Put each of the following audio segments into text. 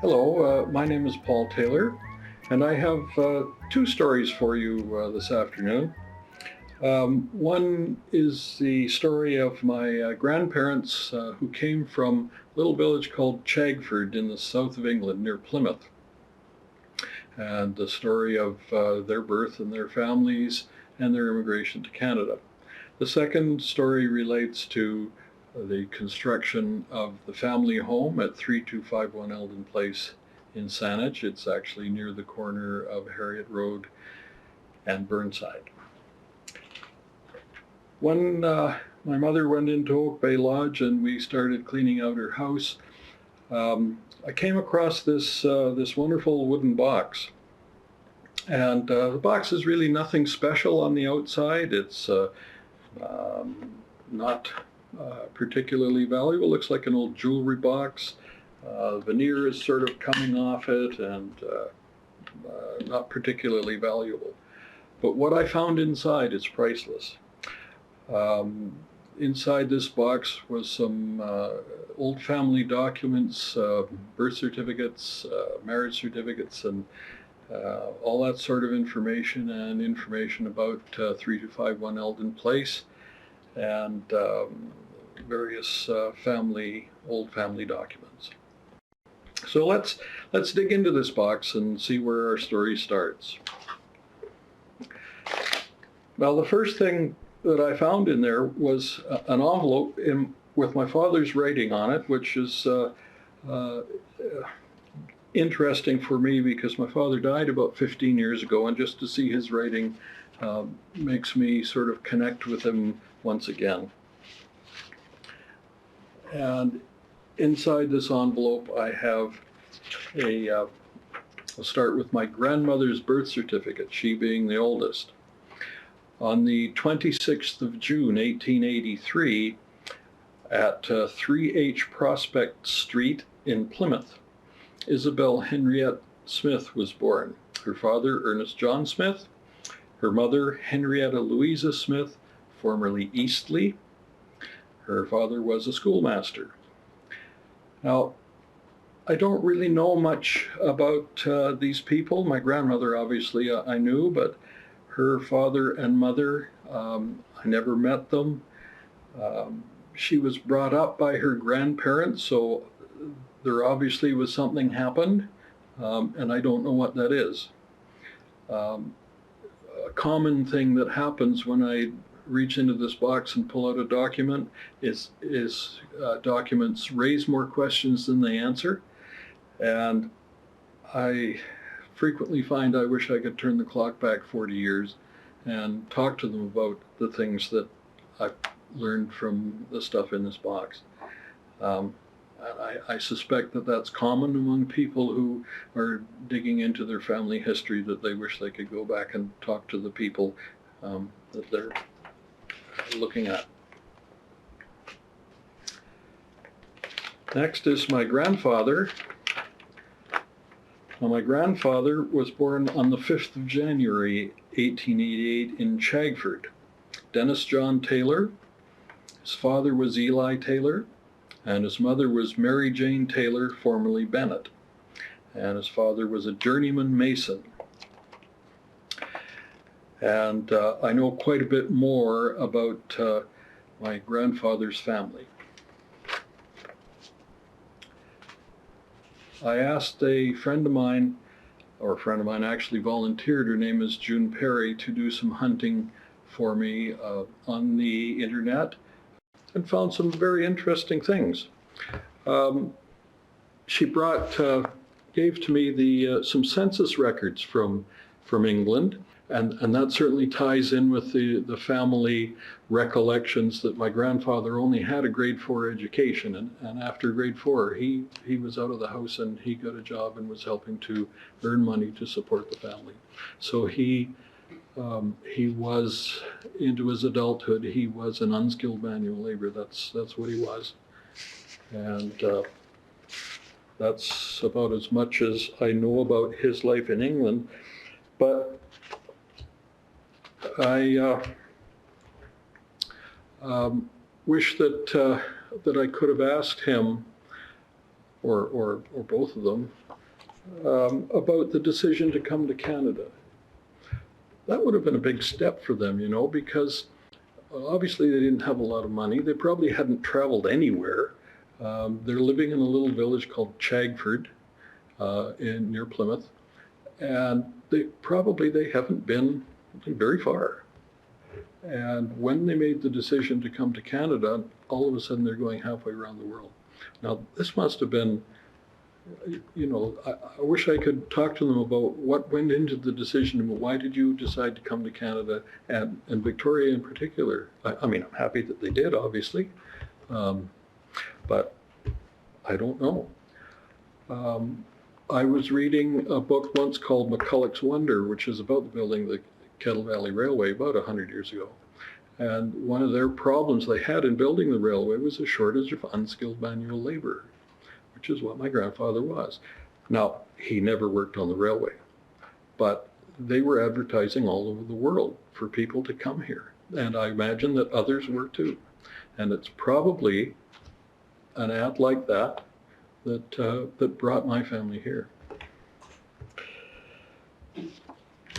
Hello, my name is Paul Taylor, and I have two stories for you this afternoon. One is the story of my grandparents who came from a little village called Chagford in the south of England near Plymouth, and the story of their birth and their families and their immigration to Canada. The second story relates to the construction of the family home at 3251 Eldon Place in Saanich. It's actually near the corner of Harriet Road and Burnside. When my mother went into Oak Bay Lodge and we started cleaning out her house, I came across this wonderful wooden box. And the box is really nothing special on the outside. It's not particularly valuable. Looks like an old jewelry box. Veneer is sort of coming off it and not particularly valuable. But what I found inside is priceless. Inside this box was some old family documents, birth certificates, marriage certificates, and all that sort of information, and information about 3251 Eldon Place and various old family documents. So let's dig into this box and see where our story starts. Well, the first thing that I found in there was an envelope with my father's writing on it, which is interesting for me because my father died about 15 years ago, and just to see his writing makes me sort of connect with him once again. And inside this envelope I have I'll start with my grandmother's birth certificate, she being the oldest. On the 26th of June, 1883, at 3H Prospect Street in Plymouth, Isabel Henriette Smith was born. Her father, Ernest John Smith, her mother, Henrietta Louisa Smith, formerly Eastley. Her father was a schoolmaster. Now, I don't really know much about these people. My grandmother, obviously, I knew, but her father and mother, I never met them. She was brought up by her grandparents, so there obviously was something happened, and I don't know what that is. A common thing that happens when I reach into this box and pull out a document is documents raise more questions than they answer, and I frequently find I wish I could turn the clock back 40 years and talk to them about the things that I've learned from the stuff in this box. I suspect that that's common among people who are digging into their family history, that they wish they could go back and talk to the people that they're looking at. Next is my grandfather. Now, my grandfather was born on the 5th of January, 1888 in Chagford. Dennis John Taylor. His father was Eli Taylor, and his mother was Mary Jane Taylor, formerly Bennett. And his father was a journeyman mason. And I know quite a bit more about my grandfather's family. I asked a friend of mine, or a friend of mine actually volunteered, her name is June Perry, to do some hunting for me on the internet, and found some very interesting things. She gave to me some census records from England, and that certainly ties in with the family recollections that my grandfather only had a grade 4 education, and after grade 4 he was out of the house and he got a job and was helping to earn money to support the family. So he was, into his adulthood, he was an unskilled manual laborer. That's what he was. And that's about as much as I know about his life in England. But I wish that I could have asked him or both of them, about the decision to come to Canada. That would have been a big step for them, you know, because obviously they didn't have a lot of money. They probably hadn't traveled anywhere. They're living in a little village called Chagford near Plymouth, and they haven't been very far. And when they made the decision to come to Canada, all of a sudden they're going halfway around the world. Now, this must have been, you know, I wish I could talk to them about what went into the decision. Why did you decide to come to Canada, and Victoria in particular? I mean, I'm happy that they did, obviously, but I don't know. I was reading a book once called McCulloch's Wonder, which is about the building of the Kettle Valley Railway about 100 years ago. And one of their problems they had in building the railway was a shortage of unskilled manual labor, which is what my grandfather was. Now, he never worked on the railway, but they were advertising all over the world for people to come here. And I imagine that others were too. And it's probably an ad like that that brought my family here.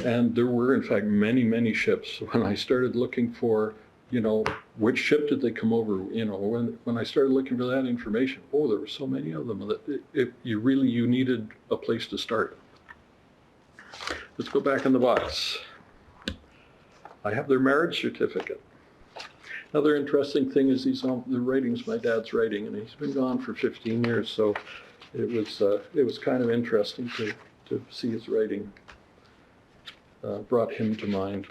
And there were, in fact, many, many ships. When I started looking for, you know, which ship did they come over, you know, when I started looking for that information, oh, there were so many of them that you needed a place to start. Let's go back in the box. I have their marriage certificate. Another interesting thing is the writings my dad's writing, and he's been gone for 15 years, so it was kind of interesting to see his writing. Brought him to mind.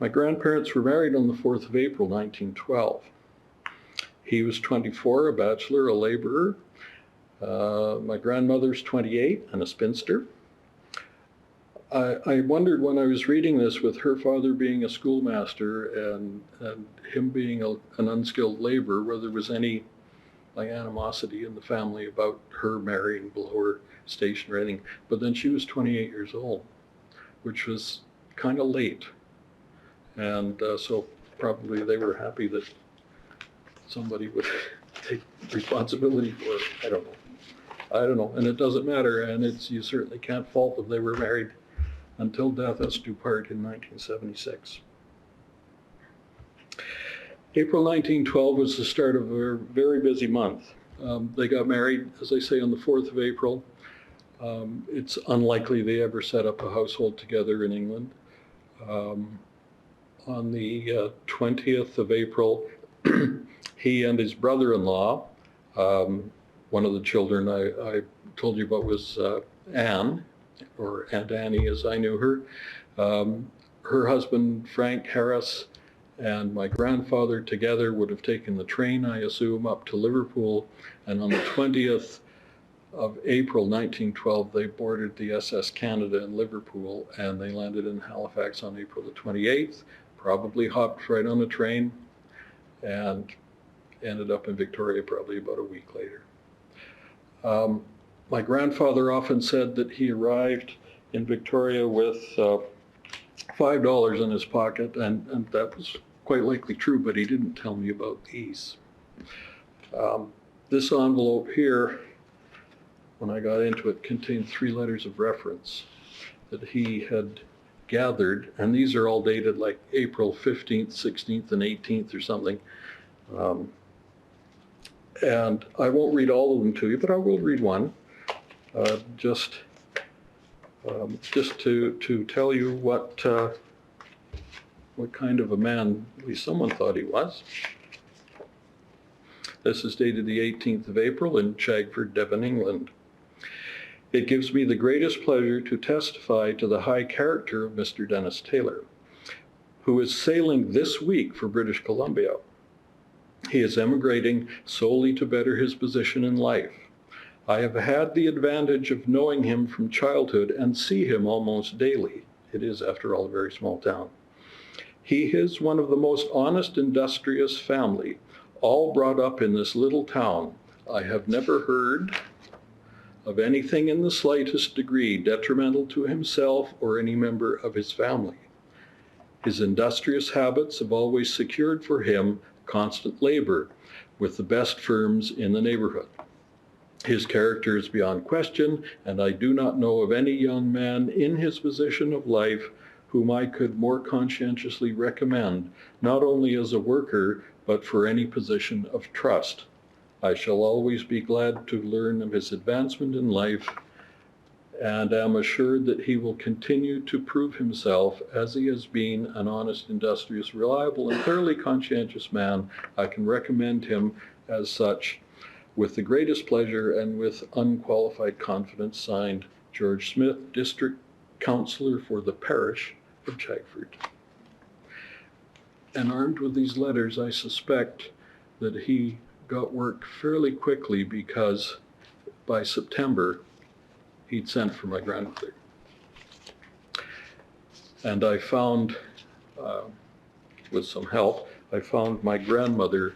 My grandparents were married on the 4th of April, 1912. He was 24, a bachelor, a laborer. My grandmother's 28 and a spinster. I wondered when I was reading this, with her father being a schoolmaster and him being an unskilled laborer, whether there was any animosity in the family about her marrying below her station or anything. But then she was 28 years old, which was kind of late. And so probably they were happy that somebody would take responsibility for it. I don't know. And it doesn't matter. And you certainly can't fault them. They were married until death us do part in 1976. April 1912 was the start of a very busy month. They got married, as I say, on the 4th of April. It's unlikely they ever set up a household together in England. On the 20th of April, he and his brother-in-law, one of the children I told you about was Anne, or Aunt Annie as I knew her. Her husband, Frank Harris, and my grandfather together would have taken the train, I assume, up to Liverpool. And on the 20th of April 1912, they boarded the SS Canada in Liverpool, and they landed in Halifax on April the 28th, probably hopped right on the train, and ended up in Victoria probably about a week later. My grandfather often said that he arrived in Victoria with $5 in his pocket, and that was quite likely true, but he didn't tell me about these. This envelope here, when I got into it, contained 3 letters of reference that he had gathered, and these are all dated like April 15th, 16th, and 18th or something. And I won't read all of them to you, but I will read one, just to tell you what kind of a man at least someone thought he was. This is dated the 18th of April in Chagford, Devon, England. It gives me the greatest pleasure to testify to the high character of Mr. Dennis Taylor, who is sailing this week for British Columbia. He is emigrating solely to better his position in life. I have had the advantage of knowing him from childhood and see him almost daily. It is, after all, a very small town. He is one of the most honest, industrious family, all brought up in this little town. I have never heard of anything in the slightest degree detrimental to himself or any member of his family. His industrious habits have always secured for him constant labor, with the best firms in the neighborhood. His character is beyond question, and I do not know of any young man in his position of life whom I could more conscientiously recommend, not only as a worker, but for any position of trust. I shall always be glad to learn of his advancement in life, and am assured that he will continue to prove himself as he has been an honest, industrious, reliable, and thoroughly conscientious man. I can recommend him as such with the greatest pleasure and with unqualified confidence. Signed, George Smith, District Councillor for the Parish of Chagford. And armed with these letters, I suspect that he got work fairly quickly, because by September, he'd sent for my grandmother. And I found, with some help, I found my grandmother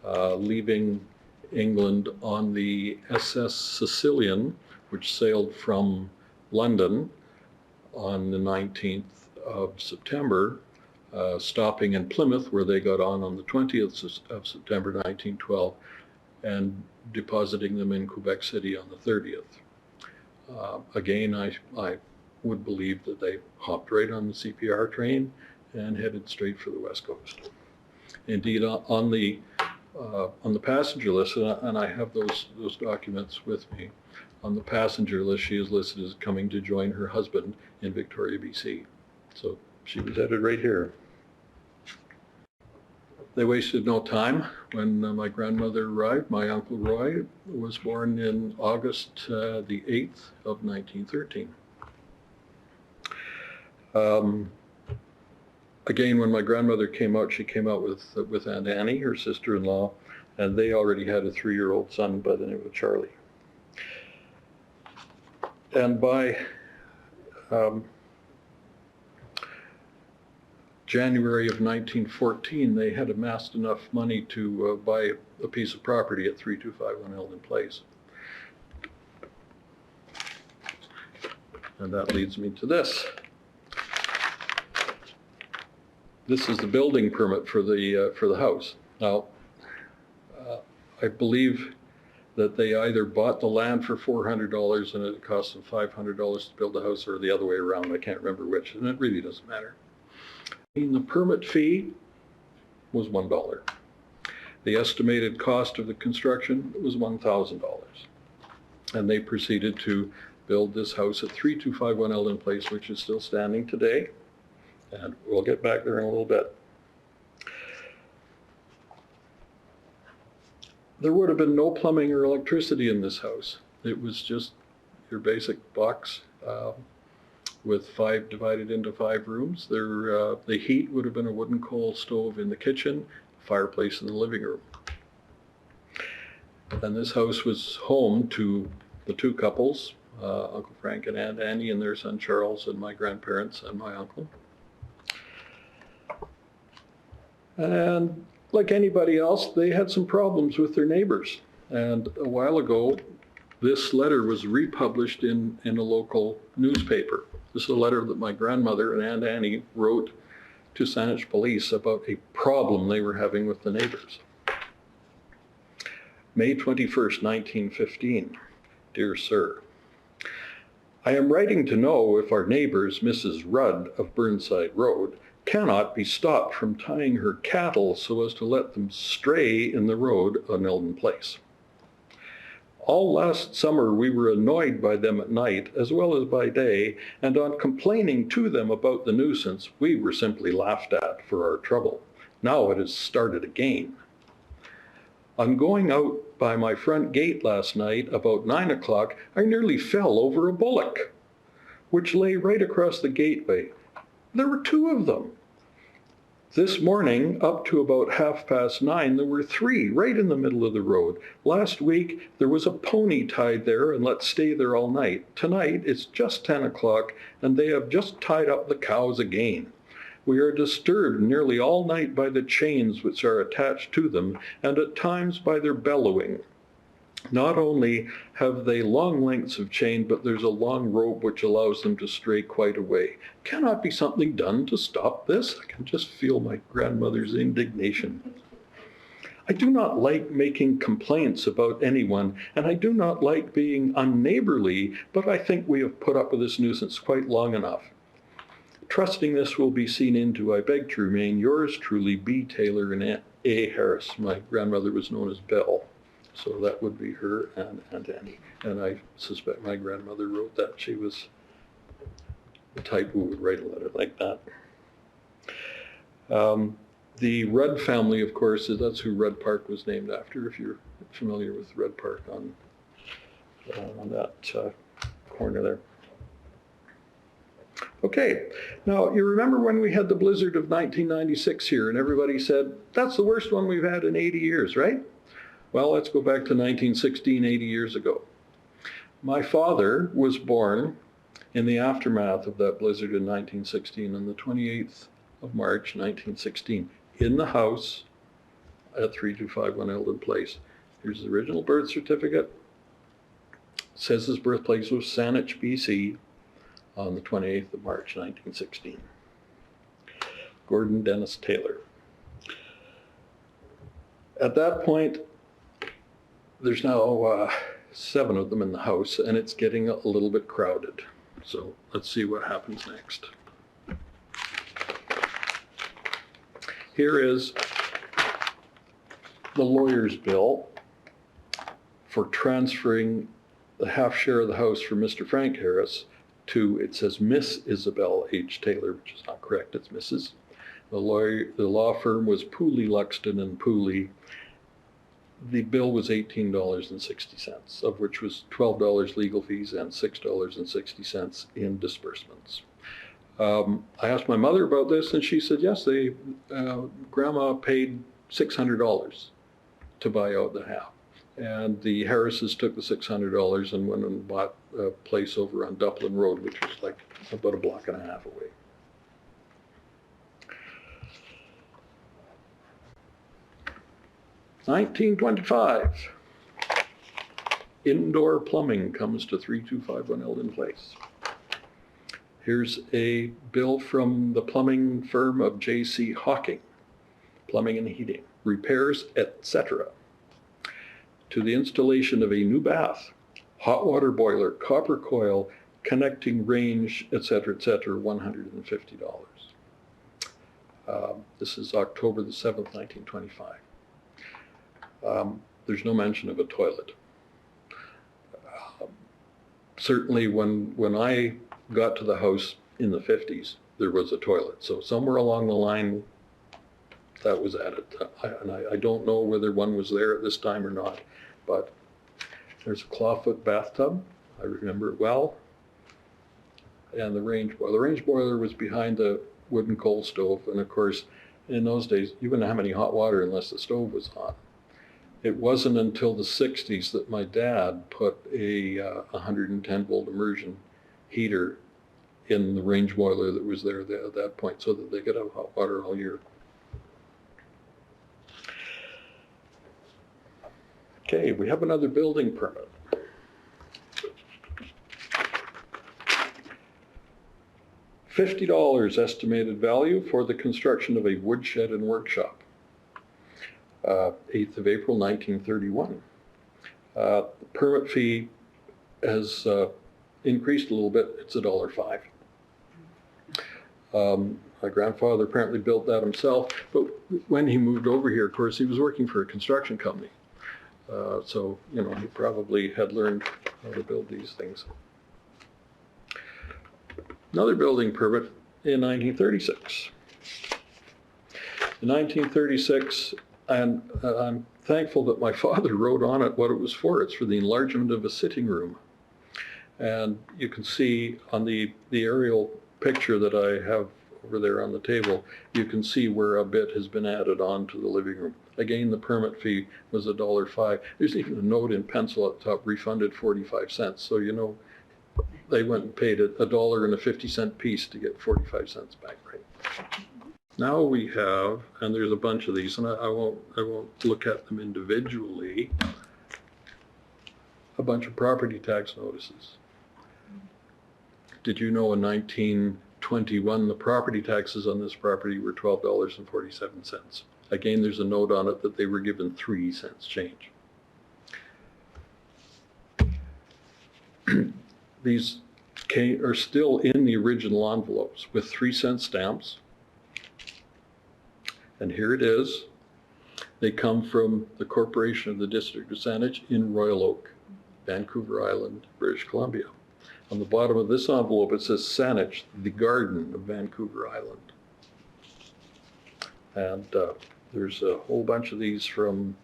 leaving England on the SS Sicilian, which sailed from London on the 19th of September, stopping in Plymouth, where they got on the 20th of September 1912, and depositing them in Quebec City on the 30th. Again, I would believe that they hopped right on the CPR train and headed straight for the West Coast. Indeed, on the passenger list, and I have those documents with me, on the passenger list, she is listed as coming to join her husband in Victoria, BC. So she was headed right here. They wasted no time. When my grandmother arrived, my Uncle Roy was born in August the 8th of 1913. Again, when my grandmother came out, she came out with Aunt Annie, her sister-in-law, and they already had a 3-year-old son by the name of Charlie. And by January of 1914, they had amassed enough money to buy a piece of property at 3251 Eldon Place. And that leads me to this. This is the building permit for the house. Now, I believe that they either bought the land for $400 and it cost them $500 to build the house, or the other way around. I can't remember which, and it really doesn't matter. The permit fee was $1. The estimated cost of the construction was $1,000. And they proceeded to build this house at 3251 Eldon Place, which is still standing today. And we'll get back there in a little bit. There would have been no plumbing or electricity in this house. It was just your basic box with divided into 5 rooms. The heat would have been a wooden coal stove in the kitchen, fireplace in the living room. And this house was home to the 2 couples, Uncle Frank and Aunt Annie and their son Charles, and my grandparents and my uncle. And like anybody else, they had some problems with their neighbors. And a while ago, this letter was republished in a local newspaper. This is a letter that my grandmother and Aunt Annie wrote to Saanich Police about a problem they were having with the neighbors. May 21st, 1915. Dear Sir, I am writing to know if our neighbors, Mrs. Rudd of Burnside Road, cannot be stopped from tying her cattle so as to let them stray in the road on Eldon Place. All last summer we were annoyed by them at night as well as by day, and on complaining to them about the nuisance, we were simply laughed at for our trouble. Now it has started again. On going out by my front gate last night about 9 o'clock, I nearly fell over a bullock, which lay right across the gateway. There were 2 of them. This morning, up to about 9:30, there were 3 right in the middle of the road. Last week, there was a pony tied there and let stay there all night. Tonight, it's just 10 o'clock, and they have just tied up the cows again. We are disturbed nearly all night by the chains which are attached to them, and at times by their bellowing. Not only have they long lengths of chain, but there's a long rope which allows them to stray quite away. Cannot be something done to stop this? I can just feel my grandmother's indignation. I do not like making complaints about anyone, and I do not like being unneighborly, but I think we have put up with this nuisance quite long enough. Trusting this will be seen into, I beg to remain yours truly, B. Taylor and A. Harris. My grandmother was known as Belle, so that would be her and Aunt Annie. And I suspect my grandmother wrote that. She was the type who would write a letter like that. The Rudd family, of course, that's who Rudd Park was named after, if you're familiar with Rudd Park on that corner there. Okay, now you remember when we had the blizzard of 1996 here and everybody said, that's the worst one we've had in 80 years, right? Well, let's go back to 1916, 80 years ago. My father was born in the aftermath of that blizzard in 1916 on the 28th of March, 1916, in the house at 3251 Eldon Place. Here's the original birth certificate. It says his birthplace was Saanich, BC, on the 28th of March, 1916. Gordon Dennis Taylor. At that point, there's now 7 of them in the house, and it's getting a little bit crowded. So let's see what happens next. Here is the lawyer's bill for transferring the half share of the house from Mr. Frank Harris to, it says Miss Isabel H. Taylor, which is not correct, it's Mrs. The law firm was Pooley, Luxton and Pooley. The bill was $18.60, of which was $12 legal fees and $6.60 in disbursements. I asked my mother about this, and she said, yes, Grandma paid $600 to buy out the half. And the Harrises took the $600 and went and bought a place over on Duplin Road, which was like about a block and a half away. $19.25. Indoor plumbing comes to 3251 Eldon Place. Here's a bill from the plumbing firm of J.C. Hawking, plumbing and heating, repairs, etc., to the installation of a new bath, hot water boiler, copper coil, connecting range, etc., $150. This is October the 7th, 1925. There's no mention of a toilet. Certainly when I got to the house in the 50s, there was a toilet. So somewhere along the line, that was added. I don't know whether one was there at this time or not, but there's a clawfoot bathtub. I remember it well. And the range boiler was behind the wooden coal stove. And of course, in those days, you wouldn't have any hot water unless the stove was on. It wasn't until the 60s that my dad put a 110 volt immersion heater in the range boiler that was there at that point so that they could have hot water all year. Okay, we have another building permit. $50 estimated value for the construction of a woodshed and workshop. 8th of April, 1931. The permit fee has increased a little bit. It's $1.05. My grandfather apparently built that himself, but when he moved over here, of course, he was working for a construction company. So, you know, he probably had learned how to build these things. Another building permit in 1936. In 1936, and I'm thankful that my father wrote on it what it was for. It's for the enlargement of a sitting room. And you can see on the aerial picture that I have over there on the table, you can see where a bit has been added on to the living room. Again, the permit fee was $1.05. There's even a note in pencil at the top, refunded 45 cents. So, you know, they went and paid $1 and a 50-cent piece to get 45 cents back, right? Now we have, and there's a bunch of these, and I won't look at them individually, a bunch of property tax notices. Did you know in 19 21, the property taxes on this property were $12.47. Again, there's a note on it that they were given 3 cents change. These are still in the original envelopes with 3-cent stamps. And here it is. They come from the Corporation of the District of Saanich in Royal Oak, Vancouver Island, British Columbia. On the bottom of this envelope, it says Saanich, the Garden of Vancouver Island. And there's a whole bunch of these from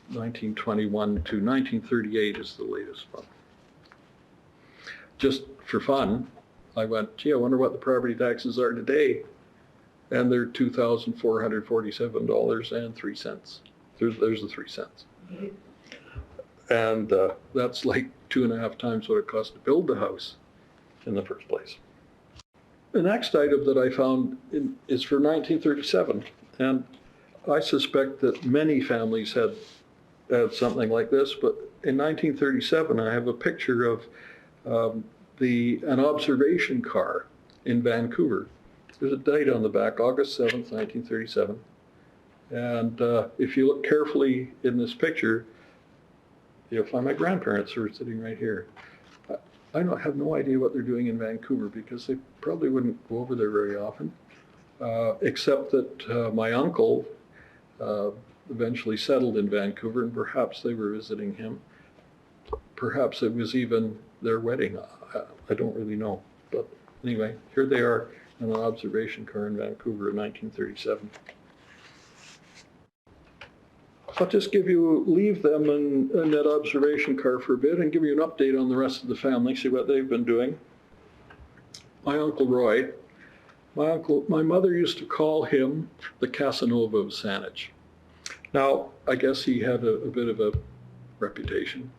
1921 to 1938 is the latest one. Just for fun, I went, gee, I wonder what the property taxes are today. And they're $2,447.03. There's the 3 cents. And that's like 2.5 times what it cost to build the house in the first place. The next item that I found is for 1937. And I suspect that many families had something like this, but in 1937, I have a picture of an observation car in Vancouver. There's a date on the back, August 7th, 1937. And if you look carefully in this picture, you'll find my grandparents who are sitting right here. I have no idea what they're doing in Vancouver because they probably wouldn't go over there very often, except that my uncle eventually settled in Vancouver, and perhaps they were visiting him. Perhaps it was even their wedding. I don't really know. But anyway, here they are in an observation car in Vancouver in 1937. I'll just leave them in that observation car for a bit and give you an update on the rest of the family, see what they've been doing. My Uncle Roy, my mother used to call him the Casanova of Saanich. Now, I guess he had a bit of a reputation.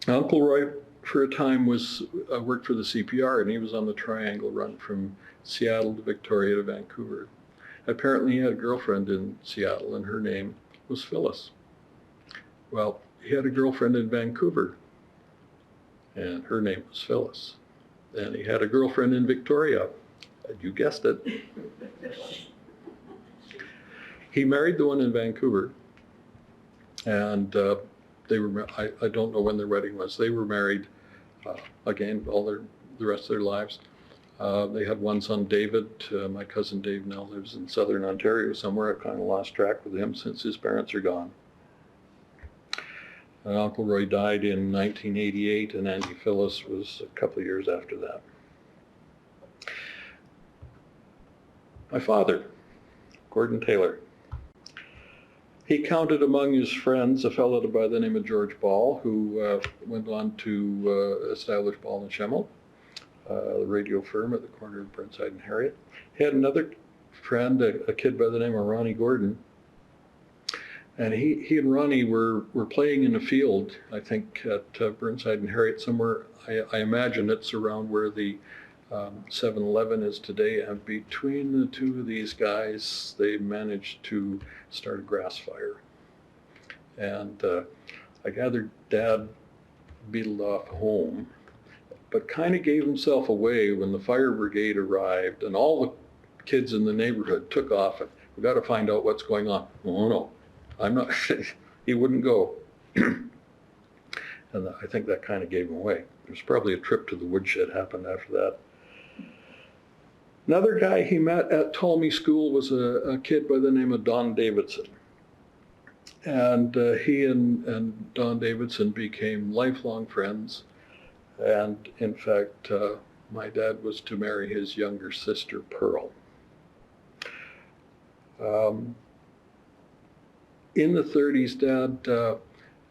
Uncle Roy, for a time, worked for the CPR, and he was on the triangle run from Seattle to Victoria to Vancouver. Apparently, he had a girlfriend in Seattle, and her name was Phyllis. Well, he had a girlfriend in Vancouver, and her name was Phyllis. And he had a girlfriend in Victoria, and you guessed it. He married the one in Vancouver, and they were, I don't know when their wedding was. They were married, again, the rest of their lives. They had one son, David. My cousin Dave now lives in southern Ontario somewhere. I've kind of lost track with him since his parents are gone. And Uncle Roy died in 1988, and Auntie Phyllis was a couple of years after that. My father, Gordon Taylor. He counted among his friends a fellow by the name of George Ball, who went on to establish Ball and Schemmel, the radio firm at the corner of Burnside and Harriet. He had another friend, a kid by the name of Ronnie Gordon, and he and Ronnie were playing in a field, I think at Burnside and Harriet, somewhere, I imagine it's around where the 7-Eleven is today, and between the two of these guys, they managed to start a grass fire. And I gathered Dad beetled off home, but kind of gave himself away when the fire brigade arrived and all the kids in the neighborhood took off and we got to find out what's going on. Oh no, I'm not, he wouldn't go. And I think that kind of gave him away. There's probably a trip to the woodshed happened after that. Another guy he met at Ptolemy School was a kid by the name of Don Davidson. And he and Don Davidson became lifelong friends. And in fact, my dad was to marry his younger sister, Pearl. In the 30s, Dad,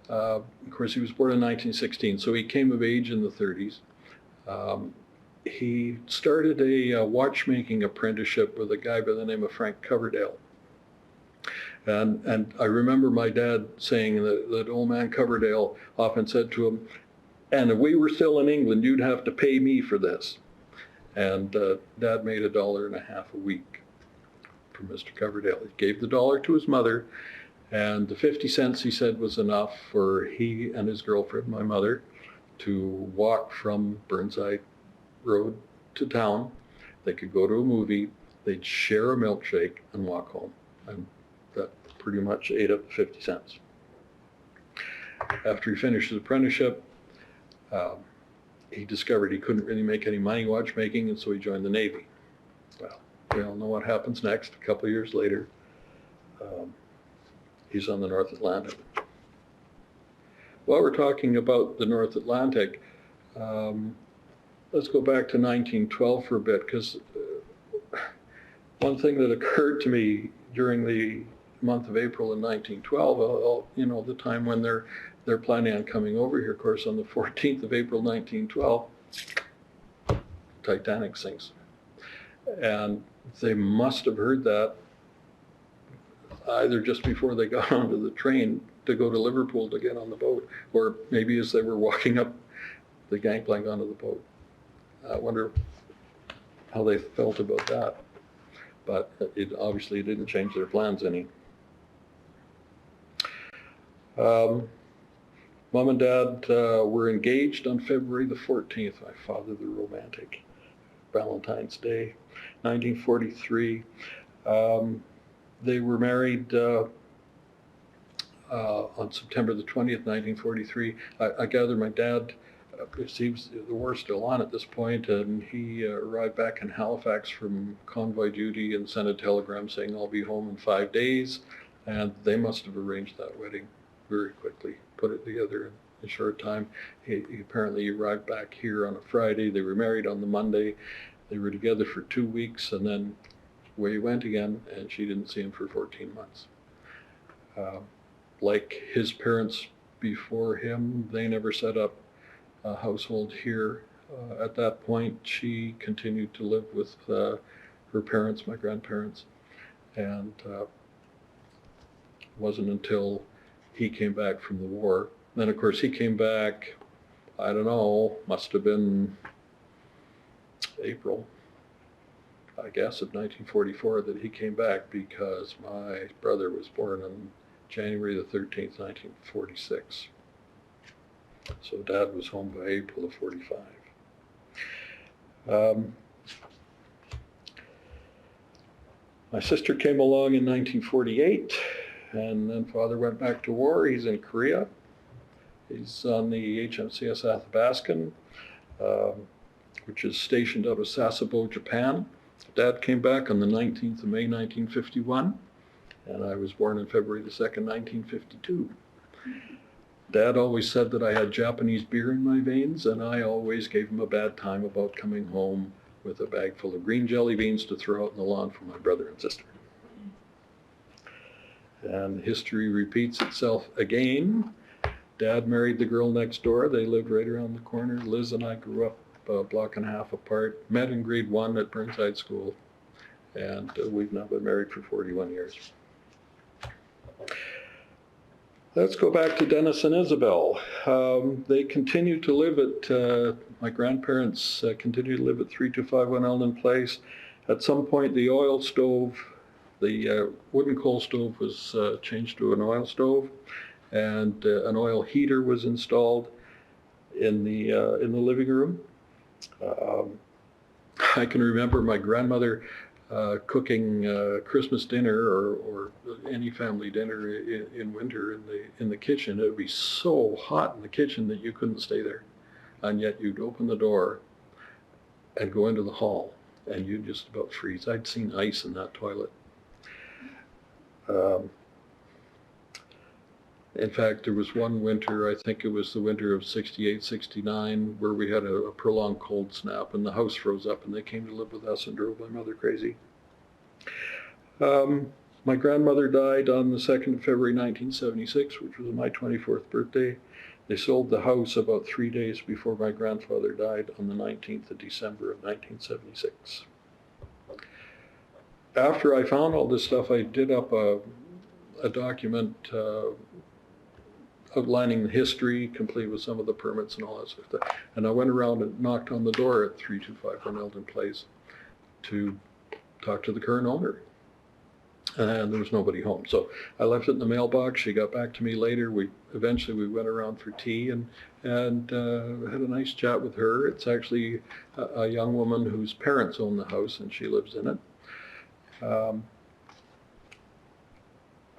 of course, he was born in 1916, so he came of age in the 30s. He started a watchmaking apprenticeship with a guy by the name of Frank Coverdale. And I remember my dad saying that old man Coverdale often said to him, and if we were still in England, you'd have to pay me for this. And Dad made $1.50 a week from Mr. Coverdale. He gave the $1 to his mother, and the 50 cents he said was enough for he and his girlfriend, my mother, to walk from Burnside Road to town, they could go to a movie, they'd share a milkshake and walk home. And that pretty much ate up 50 cents. After he finished his apprenticeship, he discovered he couldn't really make any money watchmaking, and so he joined the Navy. Well, we all know what happens next. A couple of years later, he's on the North Atlantic. While we're talking about the North Atlantic, let's go back to 1912 for a bit, because one thing that occurred to me during the month of April in 1912, the time when they're planning on coming over here, of course, on the 14th of April 1912, Titanic sinks. And they must have heard that either just before they got onto the train to go to Liverpool to get on the boat, or maybe as they were walking up the gangplank onto the boat. I wonder how they felt about that. But it obviously didn't change their plans any. Mom and Dad were engaged on February the 14th, my father the romantic, Valentine's Day, 1943. They were married on September the 20th, 1943. I gather my dad, the war's still on at this point, and he arrived back in Halifax from convoy duty and sent a telegram saying, "I'll be home in 5 days." And they must have arranged that wedding very quickly, put it together in a short time. He apparently arrived back here on a Friday. They were married on the Monday. They were together for 2 weeks, and then away he went again, and she didn't see him for 14 months. Like his parents before him, they never set up a household here. At that point, she continued to live with her parents, my grandparents, and wasn't until he came back from the war. Then, of course, he came back, I don't know, must have been April, I guess, of 1944 that he came back, because my brother was born on January the 13th, 1946. So Dad was home by April of 45. My sister came along in 1948, and then Father went back to war. He's in Korea. He's on the HMCS Athabaskan, which is stationed out of Sasebo, Japan. Dad came back on the 19th of May, 1951, and I was born on February the 2nd, 1952. Dad always said that I had Japanese beer in my veins, and I always gave him a bad time about coming home with a bag full of green jelly beans to throw out in the lawn for my brother and sister. And history repeats itself again. Dad married the girl next door. They lived right around the corner. Liz and I grew up a block and a half apart, met in grade 1 at Burnside School, and we've now been married for 41 years. Let's go back to Dennis and Isabel. They continue to live at, my grandparents continue to live at 3251 Eldon Place. At some point, the oil stove, the wooden coal stove was changed to an oil stove, and an oil heater was installed in the living room. I can remember my grandmother cooking Christmas dinner or any family dinner in winter in the kitchen. It would be so hot in the kitchen that you couldn't stay there, and yet you'd open the door and go into the hall, and you'd just about freeze. I'd seen ice in that toilet. In fact, there was one winter, I think it was the winter of 68, 69, where we had a prolonged cold snap, and the house froze up, and they came to live with us and drove my mother crazy. My grandmother died on the 2nd of February 1976, which was my 24th birthday. They sold the house about 3 days before my grandfather died on the 19th of December of 1976. After I found all this stuff, I did up a document outlining the history, complete with some of the permits and all that sort of stuff. And I went around and knocked on the door at 3251 Eldon Place to talk to the current owner. and there was nobody home. So I left it in the mailbox. She got back to me later. Eventually we went around for tea and had a nice chat with her. It's actually a young woman whose parents own the house and she lives in it.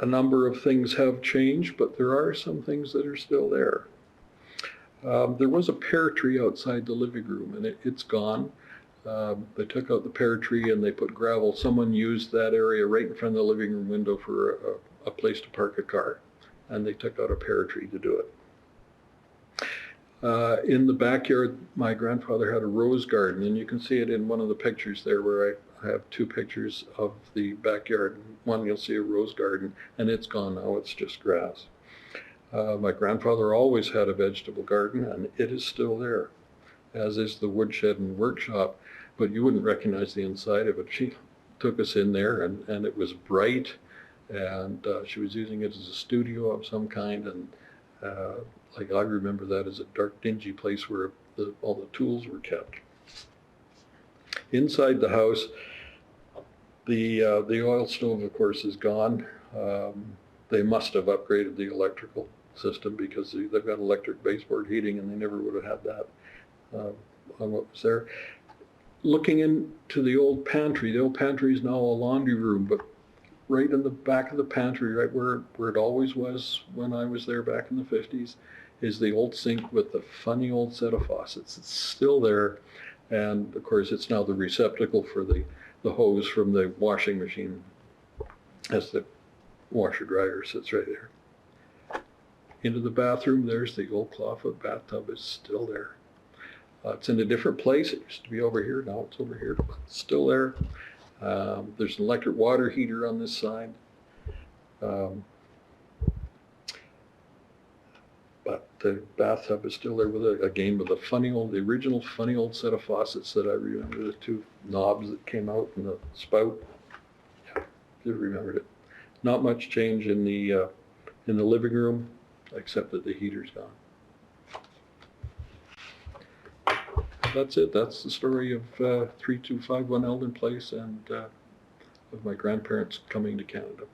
A number of things have changed, but there are some things that are still there. There was a pear tree outside the living room, and it's gone. They took out the pear tree and they put gravel. Someone used that area right in front of the living room window for a place to park a car, and they took out a pear tree to do it. In the backyard, my grandfather had a rose garden, and you can see it in one of the pictures there where I have two pictures of the backyard. One, you'll see a rose garden, and it's gone now. It's just grass. My grandfather always had a vegetable garden, and it is still there, as is the woodshed and workshop, but you wouldn't recognize the inside of it. She took us in there, and it was bright, and she was using it as a studio of some kind, and like I remember that as a dark, dingy place where all the tools were kept. Inside the house, the oil stove, of course, is gone. They must have upgraded the electrical system because they've got electric baseboard heating, and they never would have had that on what was there. Looking into the old pantry is now a laundry room, but right in the back of the pantry, right where it always was when I was there back in the 50s, is the old sink with the funny old set of faucets. It's still there, and of course it's now the receptacle for the hose from the washing machine, as the washer dryer sits right there. Into the bathroom, there's the old clawfoot bathtub. Is still there. It's in a different place. It used to be over here. Now it's over here, but it's still there. There's an electric water heater on this side. But the bathtub is still there with the original funny old set of faucets that I remember, the two knobs that came out and the spout. Yeah, you remembered it. Not much change in the living room, except that the heater's gone. That's it. That's the story of 3251 Eldon Place and of my grandparents coming to Canada.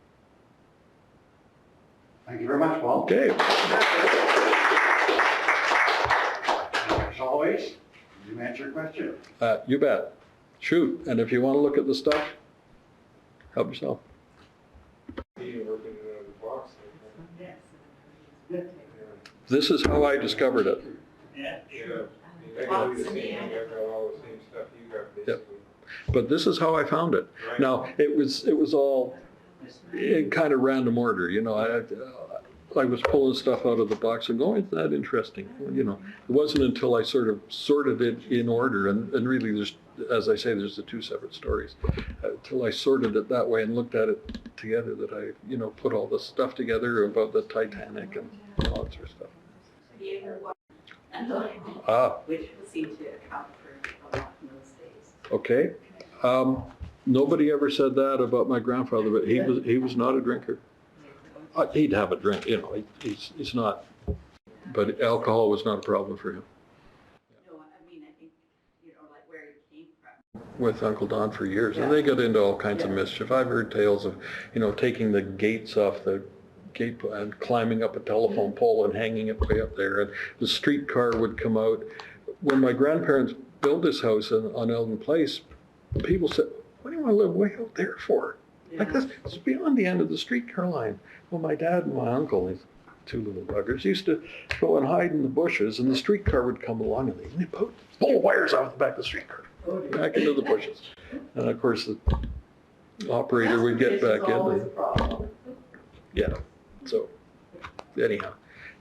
Thank you very much, Paul. Okay. As always, you answer a question. You bet. Shoot. And if you want to look at the stuff, help yourself. This is how I discovered it. Yep. But this is how I found it. Right. Now it was all in kind of random order. You know, I was pulling stuff out of the box and going, isn't that interesting? You know, it wasn't until I sort of sorted it in order, and really there's, as I say, there's the two separate stories. Until I sorted it that way and looked at it together that I, you know, put all this stuff together about the Titanic and all that sort of stuff. Which seemed to account for a lot in those days. Okay. Nobody ever said that about my grandfather, but he was not a drinker. He'd have a drink, you know. He's not, but alcohol was not a problem for him. No, I mean, I think, you know, like where he came from. With Uncle Don for years, and they got into all kinds of mischief. I've heard tales of, you know, taking the gates off the gate and climbing up a telephone pole and hanging it way up there, and the streetcar would come out. When my grandparents built this house on Eldon Place, people said, what do you want to live way out there for? Like this, it's beyond the end of the streetcar line. Well, my dad and my uncle, these two little buggers, used to go and hide in the bushes, and the streetcar would come along, and they'd pull wires off the back of the streetcar, back into the bushes. And of course, the operator would get back in. And, yeah, so anyhow,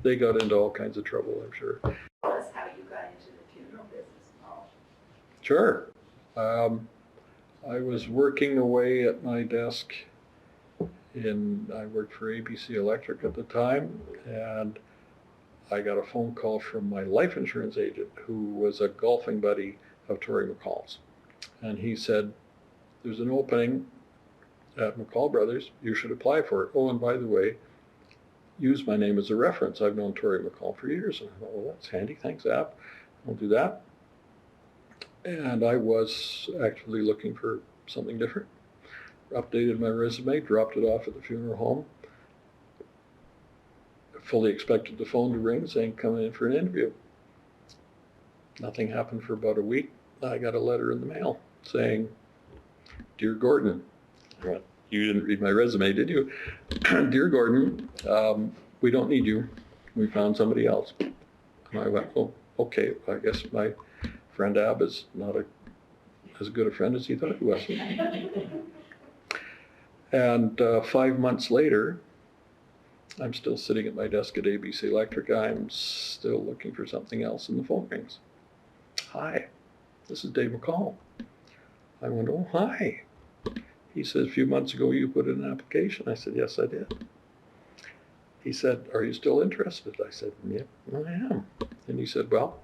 they got into all kinds of trouble, I'm sure. Tell us how you got into the funeral business, Paul. Sure. I was working away at my desk I worked for ABC Electric at the time, and I got a phone call from my life insurance agent, who was a golfing buddy of Tori McCall's. And he said, there's an opening at McCall Brothers, you should apply for it. Oh, and by the way, use my name as a reference. I've known Tori McCall for years. And I thought, well, that's handy, thanks, App. I'll do that. And I was actually looking for something different. updated my resume, dropped it off at the funeral home. Fully expected the phone to ring saying, come in for an interview. Nothing happened for about a week. I got a letter in the mail saying, Dear Gordon, I went, you didn't read my resume, did you? Dear Gordon, we don't need you. We found somebody else. And I went, oh, okay, I guess my friend Ab is not as good a friend as he thought he was. And 5 months later, I'm still sitting at my desk at ABC Electric. I'm still looking for something else, and the phone rings. Hi, this is Dave McCall. I went, oh, hi. He said, a few months ago you put in an application. I said, yes, I did. He said, are you still interested? I said, yeah, I am. And he said, well,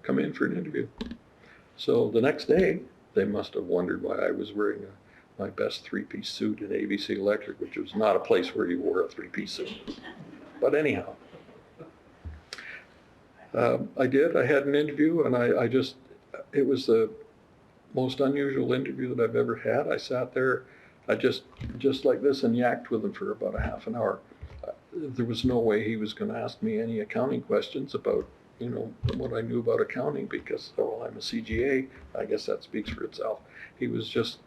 come in for an interview. So the next day, they must have wondered why I was wearing my best three-piece suit in ABC Electric, which was not a place where you wore a three-piece suit. But anyhow, I did. I had an interview, and it was the most unusual interview that I've ever had. I sat there, I just like this, and yacked with him for about a half an hour. There was no way he was going to ask me any accounting questions about, what I knew about accounting, because, well, I'm a CGA. I guess that speaks for itself. He was just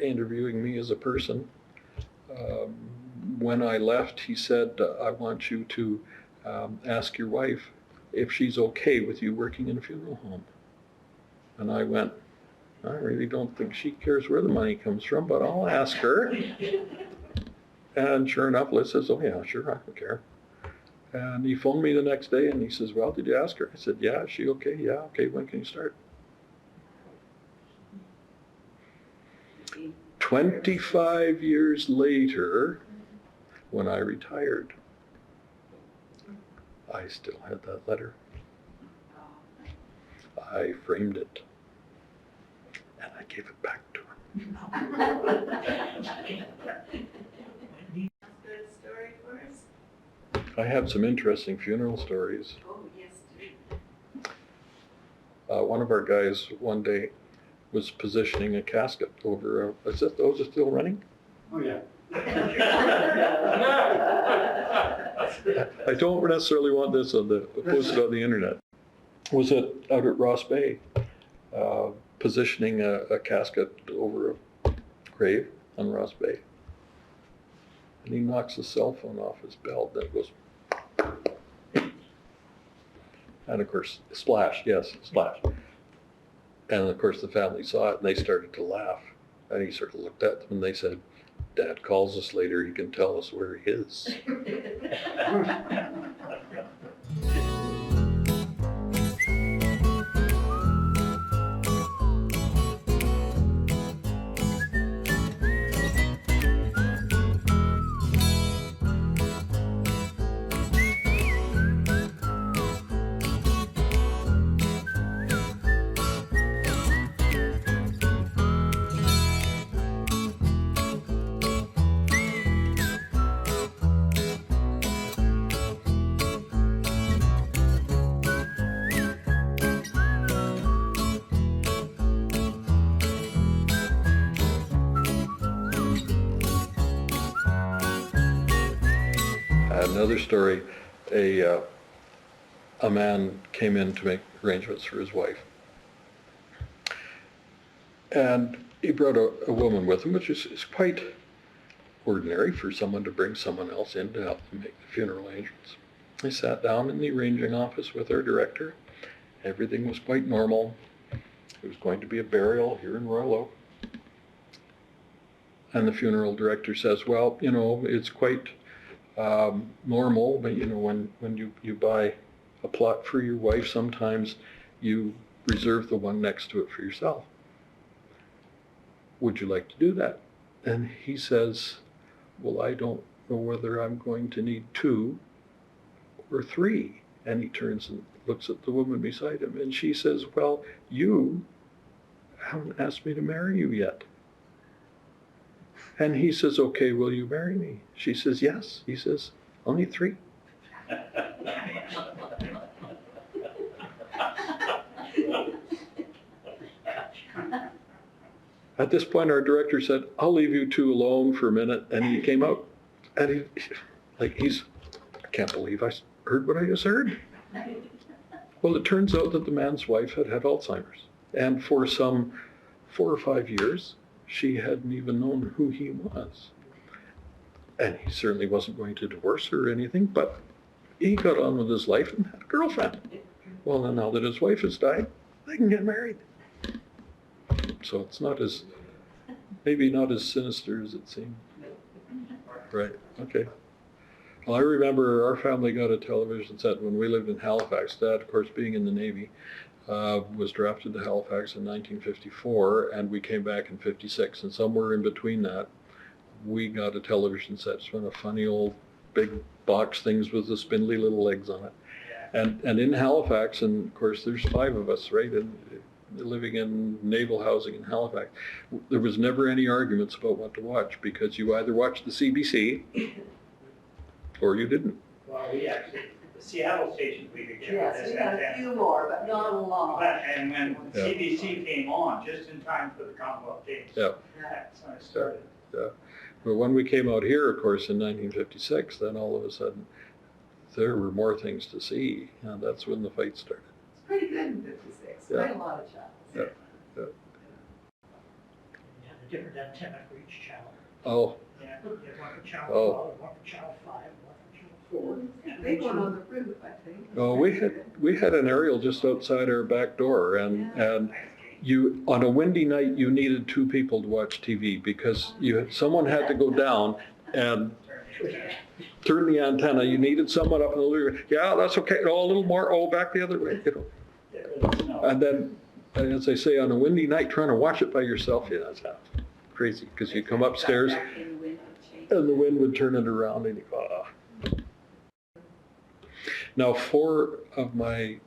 interviewing me as a person. When I left, he said, I want you to ask your wife if she's okay with you working in a funeral home. And I went, I really don't think she cares where the money comes from, but I'll ask her. And sure enough, Liz says, oh yeah, sure, I don't care. And he phoned me the next day and he says, well, did you ask her? I said, yeah, is she okay? Yeah, okay, when can you start? 25 years later, when I retired, I still had that letter. I framed it, and I gave it back to her. Good story for us? I have some interesting funeral stories. Oh, yes, do. One of our guys one day was positioning a casket over those are still running? Oh, yeah. I don't necessarily want this posted on the internet. Was it out at Ross Bay, positioning a casket over a grave on Ross Bay. And he knocks the cell phone off his belt, that goes, and of course, splash, yes, splash. And of course the family saw it and they started to laugh. And he sort of looked at them and they said, Dad calls us later, he can tell us where he is. Another story, a man came in to make arrangements for his wife. And he brought a woman with him, which is quite ordinary for someone to bring someone else in to help them make the funeral arrangements. I sat down in the arranging office with our director. Everything was quite normal. It was going to be a burial here in Royal Oak. And the funeral director says, well, it's quite normal, but when you buy a plot for your wife, sometimes you reserve the one next to it for yourself. Would you like to do that? And he says, well, I don't know whether I'm going to need 2 or 3. And he turns and looks at the woman beside him and she says, well, you haven't asked me to marry you yet. And he says, okay, will you marry me? She says, yes. He says, only 3. At this point, our director said, "I'll leave you two alone for a minute." And he came out and I can't believe I heard what I just heard. Well, it turns out that the man's wife had Alzheimer's. And for some 4 or 5 years, she hadn't even known who he was. And he certainly wasn't going to divorce her or anything, but he got on with his life and had a girlfriend. Well, now that his wife has died, they can get married. So it's maybe not as sinister as it seemed. Right, okay. Well, I remember our family got a television set when we lived in Halifax. Dad, of course, being in the Navy, was drafted to Halifax in 1954, and we came back in 56. And somewhere in between that, we got a television set. It's one of funny old big box things with the spindly little legs on it. And in Halifax, and of course there's 5 of us, right, and living in naval housing in Halifax, there was never any arguments about what to watch, because you either watched the CBC or you didn't. Well, we actually, the Seattle stations we could get. Yes, we had a few more, but not a lot. And when Yeah. CBC came on, just in time for the Commonwealth Games. Yeah. That's when it started. Yeah. But when we came out here, of course, in 1956, then all of a sudden there were more things to see, and that's when the fight started. It's pretty good in 56, Yeah. quite a lot of channels. Yeah. Yeah. You have a different antenna for each channel. Oh, Yeah. You have one for channel Oh. 12, one for channel 5, one for channel 4. Big one on the roof, I think. oh, we had an aerial just outside our back door, and you, on a windy night, you needed 2 people to watch TV, because someone had to go down and turn the antenna. You needed someone up in the living room. Yeah, that's okay. Oh, a little more. Oh, back the other way. And then, as I say, on a windy night, trying to watch it by yourself, yeah, that's crazy, because you come upstairs Back in the wind and change. and the wind would turn it around, and you go, ah. Now, 4 of my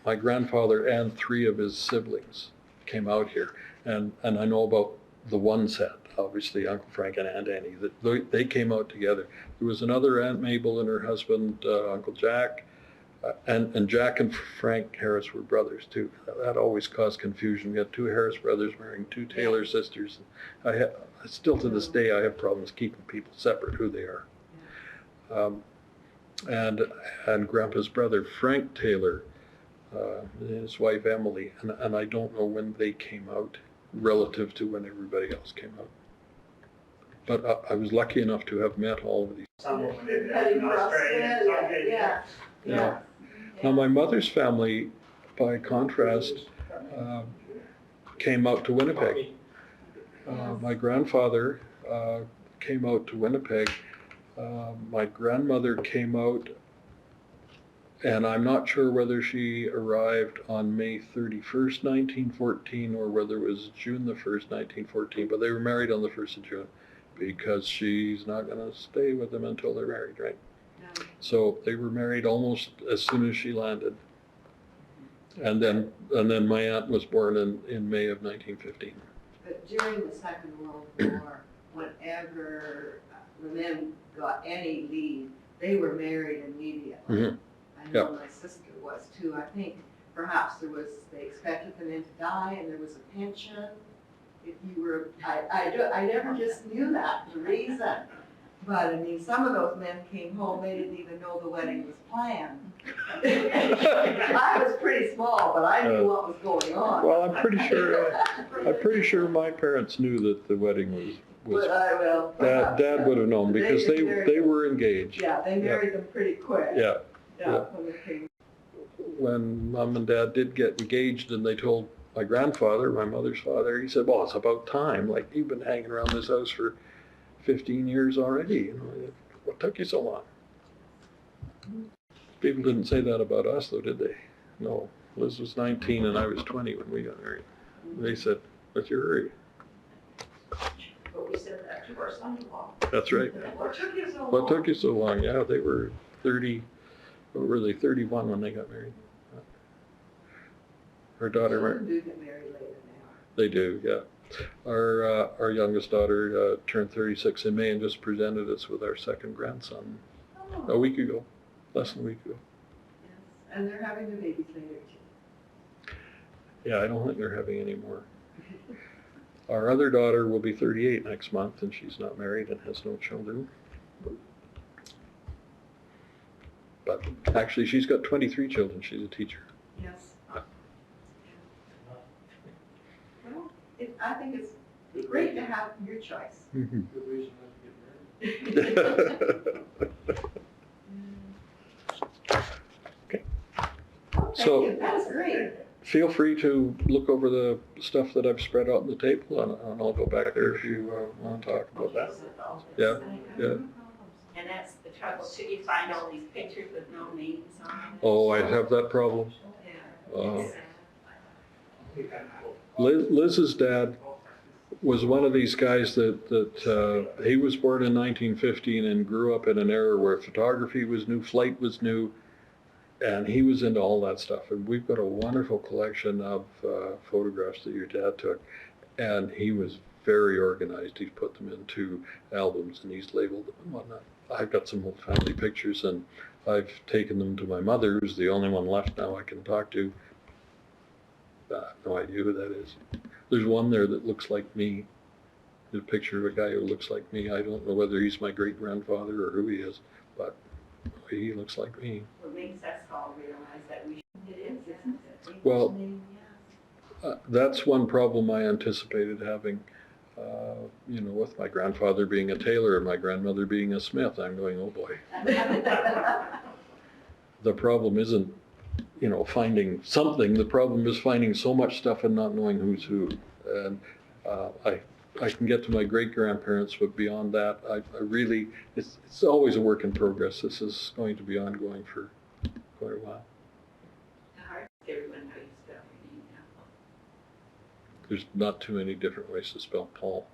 grandfather and 3 of his siblings came out here, and I know about the one set, obviously, Uncle Frank and Aunt Annie, that they came out together. There was another Aunt Mabel and her husband, Uncle Jack, and Jack and Frank Harris were brothers too. That always caused confusion. We had 2 Harris brothers marrying 2 Taylor sisters. Still to this day, I have problems keeping people separate, who they are. And Grandpa's brother, Frank Taylor, and his wife Emily, and I don't know when they came out relative to when everybody else came out. But I was lucky enough to have met all of these. Some of them did Cutting in across Australia, Australia, some did. yeah. Yeah. Now, my mother's family, by contrast, came out to Winnipeg. My grandfather came out to Winnipeg. My grandmother came out, and I'm not sure whether she arrived on May 31st, 1914, or whether it was June the 1st, 1914, but they were married on the 1st of June, because she's not going to stay with them until they're married, right? No. So they were married almost as soon as she landed. And then my aunt was born in May of 1915. But during the Second World War, whenever the men got any leave, they were married immediately. Mhm. I know my sister was too. I think perhaps they expected the men to die, and there was a pension. If you were, I never just knew that, the reason. But I mean, some of those men came home, they didn't even know the wedding was planned. I was pretty small, but I knew what was going on. Well, I'm pretty sure my parents knew that the wedding was But I will. Dad would have known, because they married- were engaged. Yeah, they married them pretty quick. Yeah. Yeah, when they came. When Mom and Dad did get engaged, and they told my grandfather, my mother's father, he said, "Well, it's about time. Like, you've been hanging around this house for 15 years already. You know, what took you so long?" People didn't say that about us, though, did they? No. Liz was 19 and I was 20 when we got married. They said, "What's your hurry?" But we said that to our son-in-law. That's right. What took you so long? What took you so long? Yeah, they were 30, what were they, 31 when they got married. Her daughter, Children do get married later now. they do, yeah. Our youngest daughter turned 36 in May and just presented us with our second grandson a Oh, week ago, less than a week ago. yes. And they're having the babies later too. Yeah, I don't think they're having any more. Our other daughter will be 38 next month, and she's not married and has no children. But actually, she's got 23 children. She's a teacher. Yes. Well, I think it's great to have your choice. Good reason not to get married. Okay. Oh, So- thank you, that was great. Feel free to look over the stuff that I've spread out on the table, and I'll go back there if you want to talk about that. Yeah, yeah. And that's the trouble, too, you find all these pictures with no names on them. Oh, I have that problem. Yeah. Liz's dad was one of these guys that he was born in 1915 and grew up in an era where photography was new, flight was new, and he was into all that stuff. And we've got a wonderful collection of photographs that your dad took, and he was very organized. He's put them into albums and he's labeled them and whatnot. I've got some old family pictures, and I've taken them to my mother, who's the only one left now I can talk to. I have no idea who that is. There's one there that looks like me. There's a picture of a guy who looks like me. I don't know whether he's my great-grandfather or who he is, but he looks like me. What makes us all realize that we, it is, isn't it? Well, that's one problem I anticipated having, with my grandfather being a tailor and my grandmother being a smith. I'm going, oh boy. The problem isn't, finding something. The problem is finding so much stuff and not knowing who's who. And I can get to my great-grandparents, but beyond that, I really, it's always a work in progress. This is going to be ongoing for quite a while. The hard, everyone how you spell your name now. There's not too many different ways to spell Paul.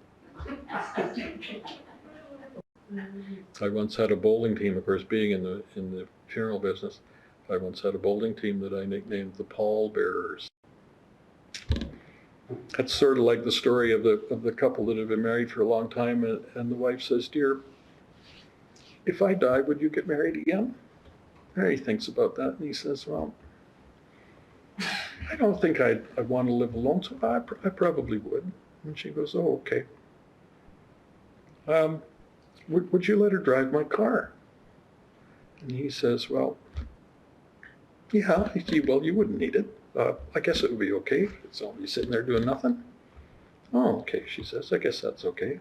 I once had a bowling team, of course, being in the funeral business. I once had a bowling team that I nicknamed the Paul Bearers. That's sort of like the story of the couple that have been married for a long time, and the wife says, "Dear, if I die, would you get married again?" And he thinks about that, and he says, "Well, I don't think I'd want to live alone, so I probably would." And she goes, "Oh, okay. Would you let her drive my car?" And he says, "Well, yeah." He said, "Well, you wouldn't need it. I guess it would be okay. It's only sitting there doing nothing." "Oh, okay," she says. "I guess that's okay.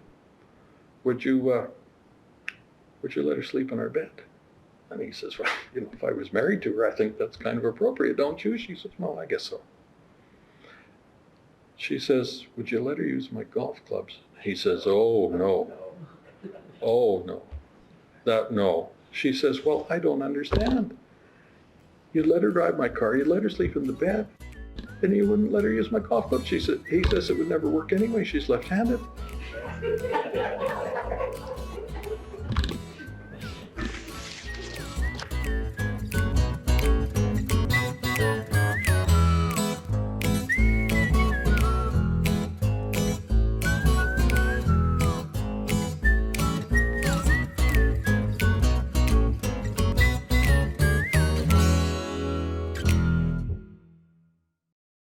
Would you let her sleep in our bed?" And he says, "Well, if I was married to her, I think that's kind of appropriate, don't you?" She says, "Well, I guess so." She says, "Would you let her use my golf clubs?" He says, "Oh, no. Oh, no. No." She says, "Well, I don't understand. You'd let her drive my car, you'd let her sleep in the bed, and you wouldn't let her use my golf clubs." He says it would never work anyway. She's left-handed.